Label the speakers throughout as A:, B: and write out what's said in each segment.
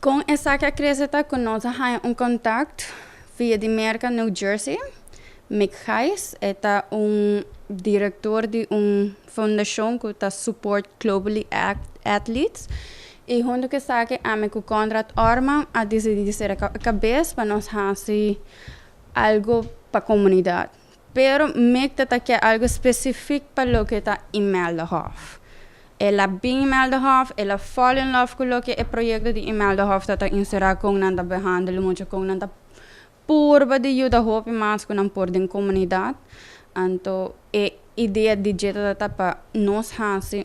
A: Com essa que acrescenta que nós temos contato via de merca New Jersey. Mikhaïs é diretor de fundacion que support globally athletes. E junto com isso, o contrato arma a decidir ser a cabeça para nós fazer algo para a comunidade. Pero Mikta quer algo específico para o que está Imeldahof. Ela bem Imeldahof, ela fall in love com o que é o projeto de Imeldahof está inserir com nada behandelen muito com nada purba de yuda hopi mas com por den comunidade. Então a ideia de jeito para nós fazer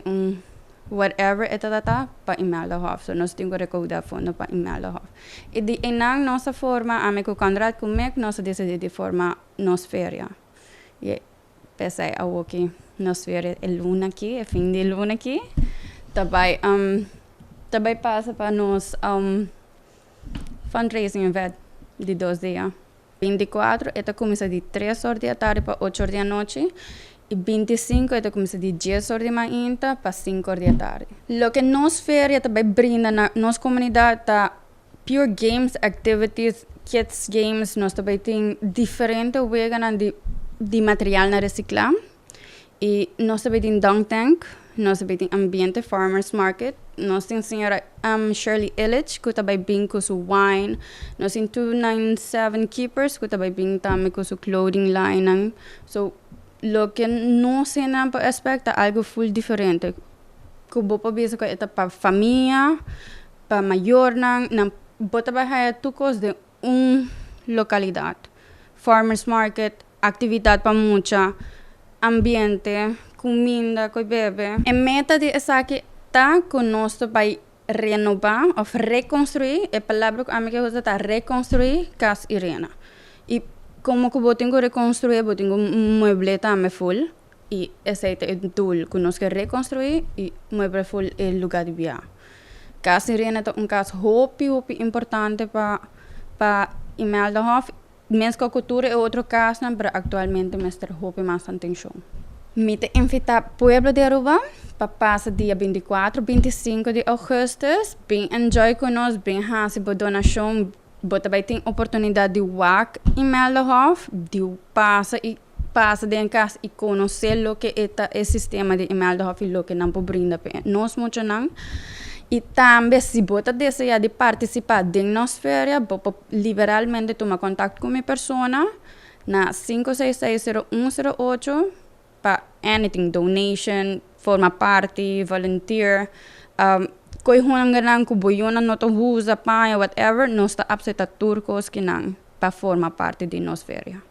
A: whatever é para Imeldahof. So nós temos que recauda fondo para Imeldahof. E de enang nossa forma a me com contrato com Mek nós decidimos de forma nos feria. E pensei ao que nos feria é luna aqui, é fim de luna aqui. Também passa para nós fundraising event de 2 dias. 24 começa de 3 horas da tarde para 8 horas da noite. E 25 começa de 10 horas da manhã para 5 horas da tarde. O que nos feria também brinda na nossa comunidade tá pure games, activities, kids games. Nós também temos diferentes ways de material na reciclar. E nós também temos dunk tank, nós também temos ambiente farmers market. Nós temos a senhora Shirley Illich, que também vem com o wine. Nós temos 297 keepers, que também vem também com o clothing line. So, lo que não se não aspecto algo full diferente. Que você pensa que é para família, para maior, não você vai ter tudo de localidade. Farmers market, atividade para muita, ambiente, comida, que bebe. A meta de essa que está conosco para renovar ou reconstruir, a palavra que a mim usa é reconstruir Cas Irena. E como que eu tenho que reconstruir, eu tenho meuble também full. E esse é o tool que nós queremos reconstruir e meuble full é o lugar de viajar. Cas Irena é caso muito importante para Imeldahof. Mesmo que a cultura é outro caso, mas atualmente nós temos mais atenção. Me invito ao povo de Aruba para passar dia 24, 25 de agosto. Bem enjoy conosco, bem fazer a donação. Você também tem oportunidade de walk Imeldahof, de passar dentro casa e conhecer o que é o sistema de Imeldahof e o que não pode brindar para nós muito não. E também, se você deseja de participar da nossa feria, você liberalmente toma contato com a minha pessoa na 566-0108 para anything, donation, forma parte, volunteer. Kung hunang kung buyonan no to husa, pa, whatever, nós está apseta turcos que não para formar parte da nossa feria.